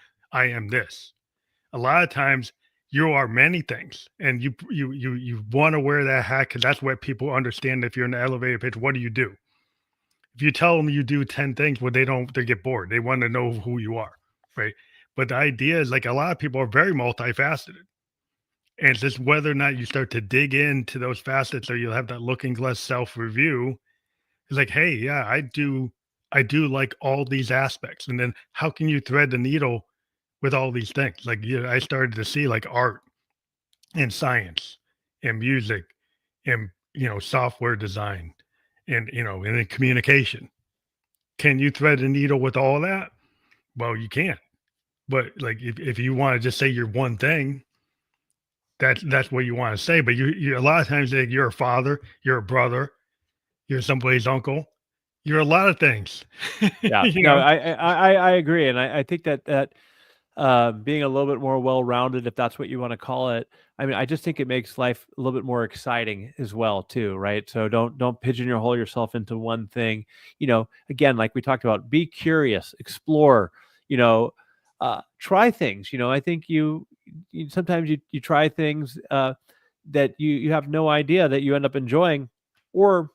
this. A lot of times you are many things, and you want to wear that hat because that's what people understand. If you're in the elevator pitch, what do you do? If you tell them you do 10 things, well, they get bored. They want to know who you are, right? But the idea is like a lot of people are very multifaceted. And it's just whether or not you start to dig into those facets or you'll have that looking glass self-review. It's like, hey, yeah, I do like all these aspects. And then how can you thread the needle with all these things? Like I started to see like art and science and music and software design and then communication. Can you thread the needle with all that? Well, you can't. But like if you want to just say you're one thing, that's what you want to say. But you a lot of times like, you're a father, you're a brother, you're somebody's uncle, you're a lot of things. Yeah, you no, know, I agree, and I think that being a little bit more well-rounded, if that's what you want to call it. I mean, I just think it makes life a little bit more exciting as well, too, right? So don't pigeonhole yourself into one thing. Again, like we talked about, be curious, explore. You know, try things. I think you sometimes you try things that you have no idea that you end up enjoying, or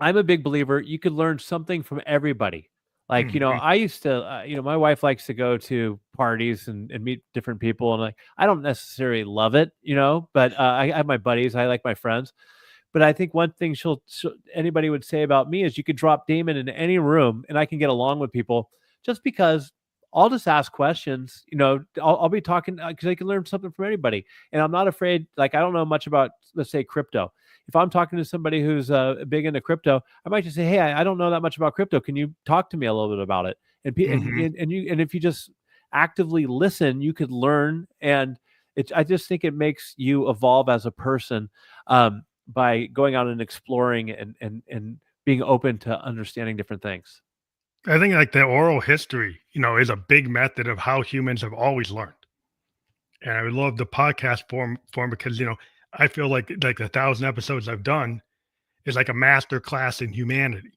I'm a big believer you could learn something from everybody. Like, Mhm, I used to, my wife likes to go to parties and meet different people, and like, I don't necessarily love it, but I have my buddies, I like my friends. But I think one thing anybody would say about me is you could drop Damon in any room and I can get along with people just because I'll just ask questions. I'll be talking because I can learn something from anybody, and I'm not afraid. Like, I don't know much about, let's say, crypto. If I'm talking to somebody who's big into crypto, I might just say, "Hey, I don't know that much about crypto. Can you talk to me a little bit about it?" mhm. And if you just actively listen, you could learn. And I just think it makes you evolve as a person. By going out and exploring and being open to understanding different things. I think like the oral history, is a big method of how humans have always learned. And I would love the podcast form because, I feel like the 1,000 episodes I've done is like a master class in humanity,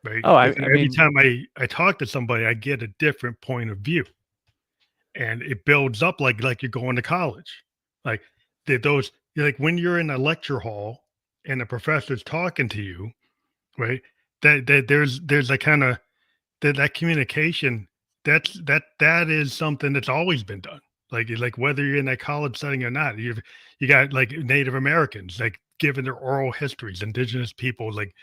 right? Oh, Because I every mean, time I talk to somebody, I get a different point of view, and it builds up like you're going to college. Like those, like when you're in a lecture hall and the professor's talking to you, right? That there's a kind of that communication, that is something that's always been done. Like whether you're in that college setting or not, you got like Native Americans, like given their oral histories, indigenous people, like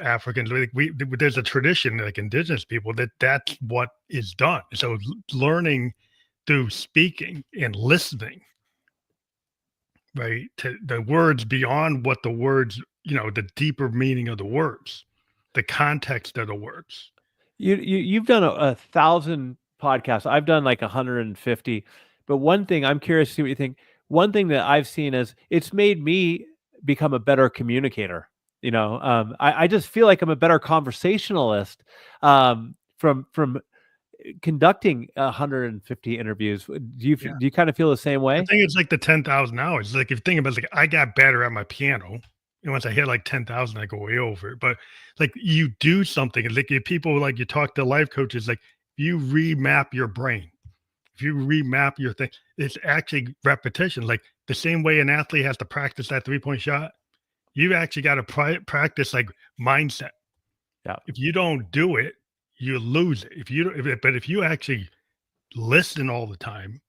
Africans. Like there's a tradition like indigenous people that's what is done. So learning through speaking and listening, right, to the words beyond what the words, the deeper meaning of the words, the context of the words. you've done a thousand podcasts. I've done like 150. But one thing I'm curious to see what you think. One thing that I've seen is it's made me become a better communicator. I just feel like I'm a better conversationalist from conducting 150 interviews. Do you kind of feel the same I way? think it's like the 10,000 hours. Like, if you think about it, like, I got better at my piano, and once I hit, like, 10,000, I go way over it, but, like, you do something, and, like, if people like, you talk to life coaches, like, you remap your brain. If you remap your thing, it's actually repetition, like, the same way an athlete has to practice that three-point shot, you actually gotta practice, like, mindset. Yeah. If you don't do it, you lose it. If you don't if you actually listen all the time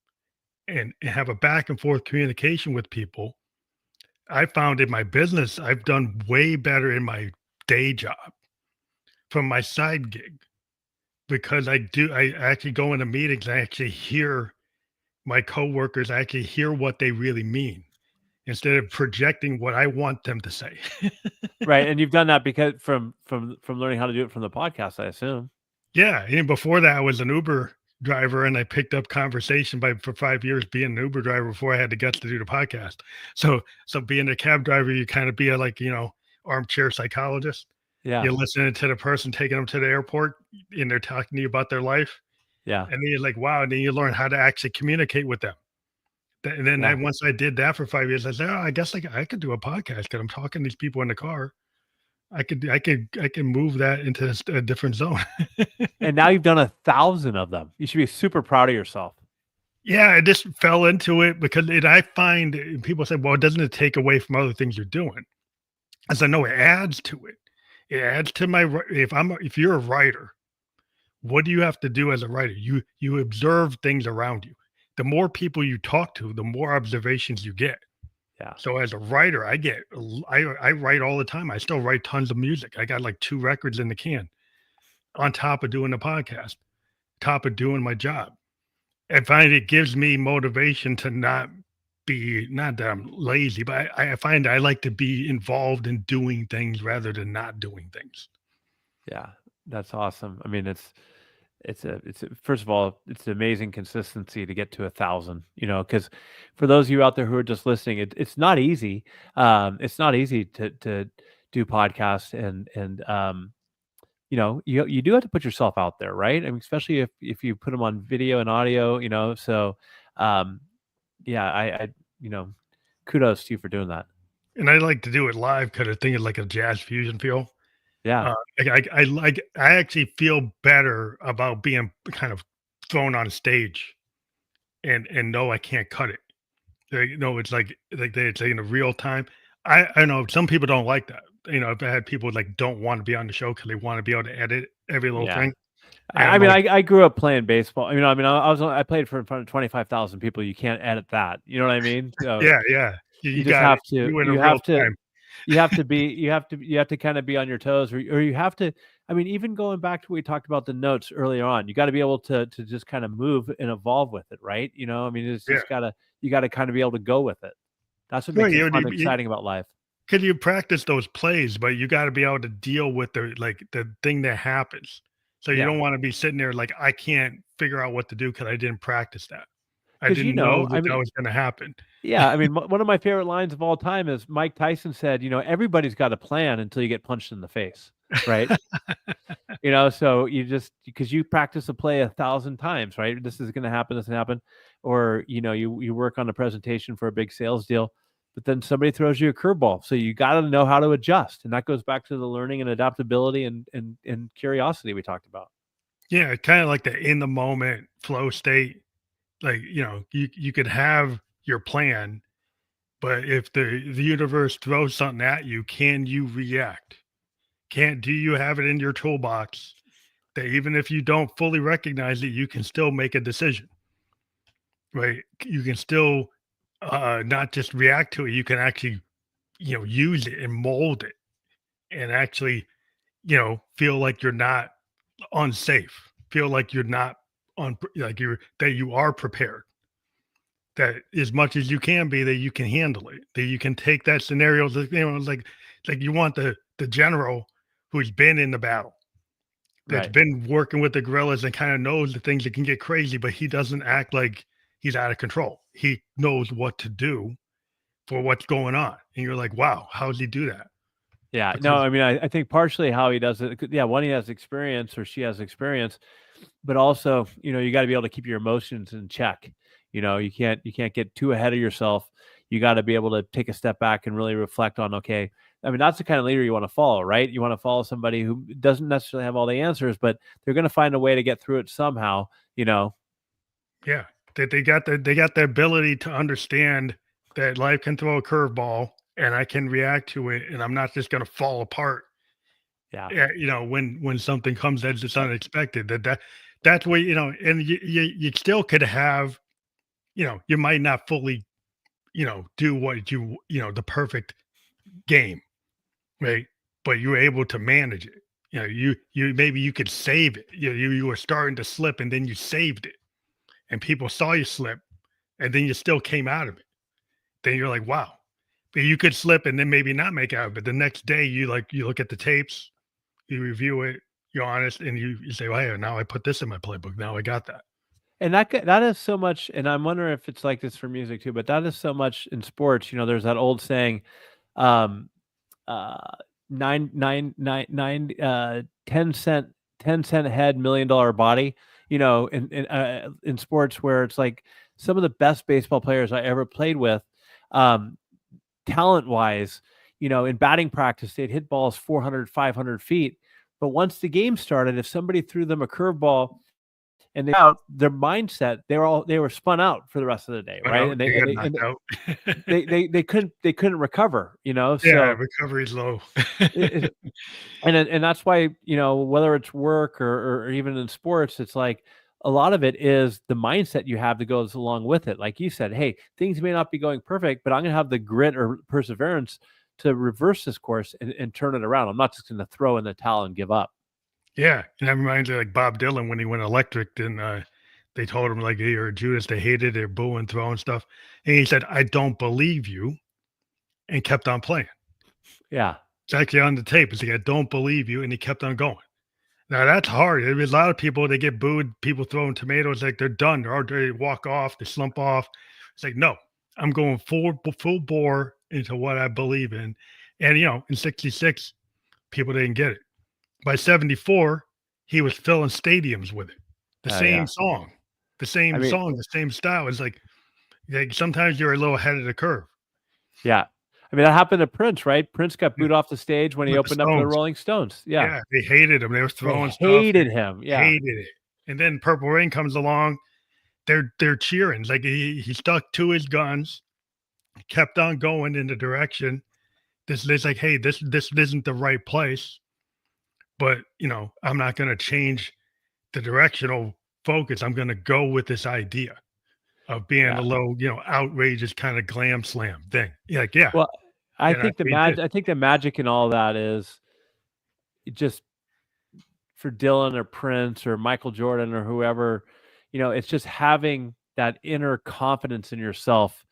and have a back and forth communication with people, I found in my business, I've done way better in my day job from my side gig because I actually go into meetings, I actually hear my coworkers, I actually hear what they really mean instead of projecting what I want them to say. Right, and you've done that because from learning how to do it from the podcast, I assume. Yeah, and before that, I was an Uber driver, and I picked up conversation by for 5 years being an Uber driver before I had the guts to do the podcast. So being a cab driver, you kinda be a, like, armchair psychologist. Yeah, You're listening to the person taking them to the airport, and they're talking to you about their life, yeah, and then you're like, "Wow," and then you learn how to actually communicate with them. Th and then yeah, once I did that for 5 years, I said, "Oh, I guess, like, I could do a podcast because 'cause I'm talking to these people in the car. I can move that into a different zone." and now you've done 1,000 of them. You should be super proud of yourself. Yeah, I just fell into it because I find people say, "Well, doesn't it take away from other things you're doing?" I said, "No, it adds to it. It adds to my if you're a writer, what do you have to do as a writer? You observe things around you. The more people you talk to, the more observations you get. Yeah, So as a writer, I write all the time. I still write tons of music. I got like 2 records in the can on top of doing the podcast, top of doing my job. I find it gives me motivation to not that I'm lazy, but I find I like to be involved in doing things rather than not doing things. yeah, that's awesome. I mean, first of all, it's an amazing consistency to get to 1,000. Because for those of you out there who are just listening, it's not easy. It's not easy to do podcasts, and you do have to put yourself out there, right? I mean, especially if you put them on video and audio, so um, yeah, I you know, kudos to you for doing that. And I like to do it live because I think it's like a jazz fusion feel. Yeah, I actually feel better about being kind of thrown on stage and know I can't cut it. It's like it's in a real time. I know some people don't like that. I've had people like don't want to be on the show because they want to be able to edit every little Yeah. thing. And I I'm mean, like, I grew up playing baseball. I played for in front of 25,000 people. You can't edit that. You know what I mean? So yeah, yeah, you you just got it. have to, You in a real time. you have to kind of be on your toes, or you have to, I mean, even going back to what we talked about the notes earlier on, you got to be able to just kind of move and evolve with it. Right. I mean, it's Yeah. just you got to kind of be able to go with it. That's what Well, makes it fun and exciting about life. because you practice those plays, but you got to be able to deal with the thing that happens. So you Yeah. don't want to be sitting there like I can't figure out what to do because I didn't practice that. I Cause didn't know I that that mean, was going to happen. yeah, I mean, one of my favorite lines of all time is Mike Tyson said, everybody's got a plan until you get punched in the face, right? So you just because you practice a play 1,000 times, right? This is going to happen. This can happen, or you work on a presentation for a big sales deal, but then somebody throws you a curveball, so you got to know how to adjust, and that goes back to the learning and adaptability and curiosity we talked about. Yeah, kind of like the in the moment flow state. Like you could have your plan, but if the universe throws something at you, can you react? Can't do you have it in your toolbox that even if you don't fully recognize it, you can still make a decision, right? You can still not just react to it, you can actually, use it and mold it and actually, feel like you're not unsafe, feel like you're not like that you are prepared, that as much as you can be, that you can handle it, that you can take that scenario, like you want the general who's been in the battle, that's Right. been working with the guerrillas and kind of knows the things that can get crazy, but he doesn't act like he's out of control. He knows what to do for what's going on. And you're like, wow, how does he do that? Yeah. No, Because I mean, I think partially how he does it. Yeah, one, he has experience or she has experience, but also, you got to be able to keep your emotions in check. You can't get too ahead of yourself. You got to be able to take a step back and really reflect on, okay, I mean, that's the kind of leader you want to follow, right? You want to follow somebody who doesn't necessarily have all the answers, but they're going to find a way to get through it somehow, yeah, that they got the ability to understand that life can throw a curveball and I can react to it and I'm not just going to fall apart. Yeah. Yeah, when something comes that's just unexpected, that's where and you still could have, you might not fully, do what the perfect game, right? But you were able to manage it. You maybe you could save it. You were starting to slip and then you saved it, and people saw you slip, and then you still came out of it. Then you're like, wow. But you could slip and then maybe not make out. But the next day, you look at the tapes, you review it, you're honest, and you say, well, hey, now I put this in my playbook. Now I got that. And that is so much, and I'm wondering if it's like this for music too, but that is so much in sports. There's that old saying, um, uh, 10 cent, 10 cent head, $1 million body. In sports where it's like some of the best baseball players I ever played with, um, talent wise, in batting practice, they'd hit balls 400, 500 feet. But once the game started, if somebody threw them a curveball and their mindset, they were spun out for the rest of the day, But right? no, And they got knocked out. they couldn't recover, Yeah, so recovery's low. it, and that's why, whether it's work or even in sports, it's like a lot of it is the mindset you have that goes along with it. Like you said, hey, things may not be going perfect, but I'm going to have the grit or perseverance to reverse this course and turn it around. I'm not just going to throw in the towel and give up. Yeah, and that reminds me of, like, Bob Dylan when he went electric, and, they told him, like, "Hey, you're Judas," they hated it, booing, throwing stuff, and he said, "I don't believe you," and kept on playing. Yeah. It's actually on the tape, it's like, "I don't believe you," and he kept on going. Now that's hard. There's a lot of people, they get booed, people throwing tomatoes, like, they're done, they walk off, they slump off. It's like, "No, I'm going full bore into what I believe in," and, in '66, people didn't get it. By '74, he was filling stadiums with it. The Oh same yeah. song, I mean, the same style. It's like sometimes you're a little ahead of the curve yeah. I mean, that happened to Prince, right? Prince got with booed off the stage when he with the opened up for the Stones. Rolling Stones. Yeah. Yeah, they hated him. They were They throwing stuff. They hated him. Yeah. hated it. And then Purple Rain comes along. They're cheering. Like he stuck to his guns, kept on going in the direction This like, hey, this isn't the right place, but I'm not going to change the directional focus. I'm going to go with this idea of being Yeah. a little, outrageous kind of glam slam thing. Yeah, like, yeah, Well, I and that's think the what he did. I think the magic in all that is just for Dylan or Prince or Michael Jordan or whoever, it's just having that inner confidence in yourself,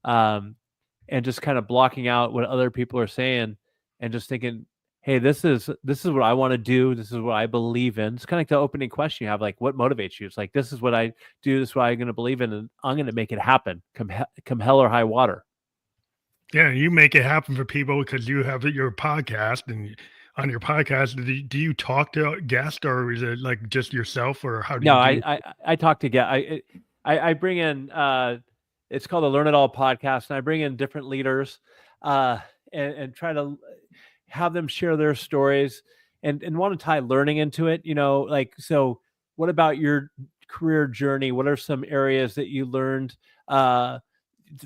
um, and just kind of blocking out what other people are saying and just thinking, hey, this is what I want to do. This is what I believe in. It's kind of like the opening question you have, like, what motivates you? It's like, this is what I do. This is what I'm going to believe in, and I'm going to make it happen. Come hell or high water. Yeah, you make it happen for people because you have your podcast, and on your podcast, do you talk to guests, or is it like just yourself, or how do No, you I do? I talk to get I bring in it's called the Learn It All podcast, and I bring in different leaders uh and try to have them share their stories and want to tie learning into it, like, so what about your career journey? What are some areas that you learned uh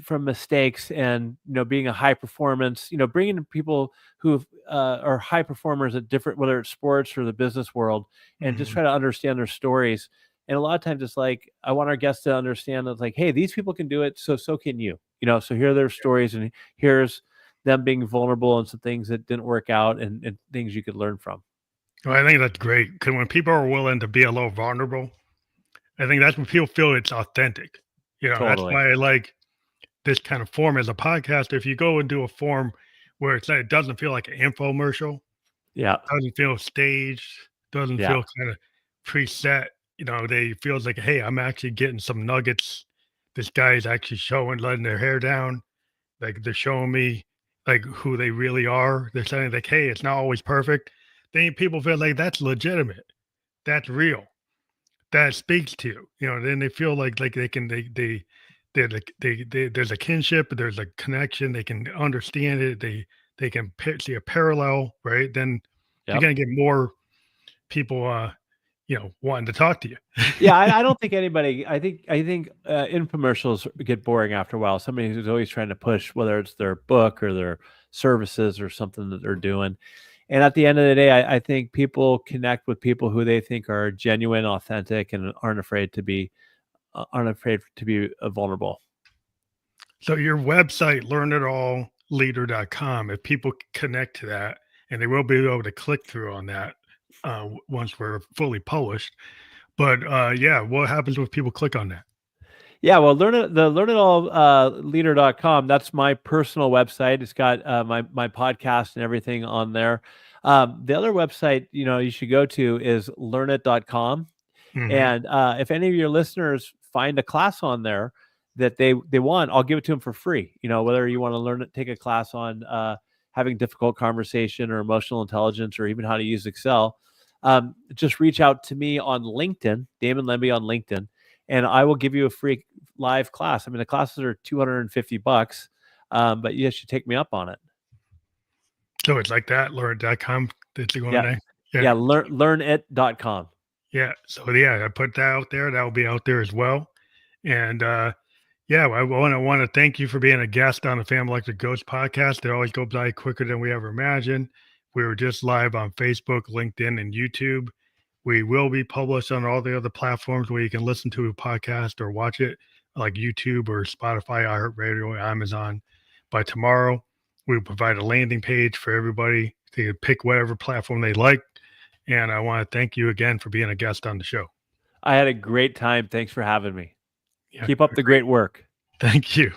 from mistakes, and being a high performance, bringing in people who are high performers at different, whether it's sports or the business world, and just Mhm. try to understand their stories. And a lot of times it's like, I want our guests to understand that, like, hey, these people can do it, so can you. So hear their stories, and here's them being vulnerable and some things that didn't work out, and things you could learn from. Well, I think that's great because when people are willing to be a little vulnerable, I think that's when people feel it's authentic. That's Totally. why I like this kind of form as a podcast. If you go and do a form where it doesn't feel like an infomercial, Yeah. doesn't feel staged, doesn't Yeah. feel kind of preset. They feels like, hey, I'm actually getting some nuggets. This guy is actually showing, letting their hair down. Like they're showing me like who they really are. They're saying like, hey, it's not always perfect. Then people feel like that's legitimate. That's real. That speaks to you. Then they feel like they can they're like there's a kinship, there's a connection. They can understand it. They can see a parallel, right? Then you're Yep. gonna get more people, wanting to talk to you. Yeah, I don't think anybody. I think infomercials get boring after a while. Somebody who's always trying to push, whether it's their book or their services or something that they're doing. And at the end of the day, I think people connect with people who they think are genuine, authentic, and aren't afraid to be vulnerable. So your website, learnitallleader.com, if people connect to that, and they will be able to click through on that once we're fully published. But yeah, what happens if people click on that? Yeah, well, learn it all leader.com. That's my personal website. It's got my podcast and everything on there. The other website, you should go to is learnit.com. Hmm. And if any of your listeners find a class on there that they want, I'll give it to them for free. Whether you want to take a class on having difficult conversation or emotional intelligence, or even how to use Excel, just reach out to me on LinkedIn, Damon Lembi on LinkedIn, and I will give you a free live class. I mean, the classes are $250, but you should take me up on it. So it's like that, learn.com. That's the one Yeah, name. Yeah. yeah, learnit.com. Yeah. So yeah, I put that out there. That will be out there as well. And yeah, I want to thank you for being a guest on the Family Electric Ghost podcast. It always goes by quicker than we ever imagined. We were just live on Facebook, LinkedIn, and YouTube. We will be published on all the other platforms where you can listen to a podcast or watch it, like YouTube or Spotify, iHeartRadio, Amazon. By tomorrow, we'll provide a landing page for everybody to pick whatever platform they like. And I want to thank you again for being a guest on the show. I had a great time. Thanks for having me. Yeah, Keep up the great. great work. Thank you.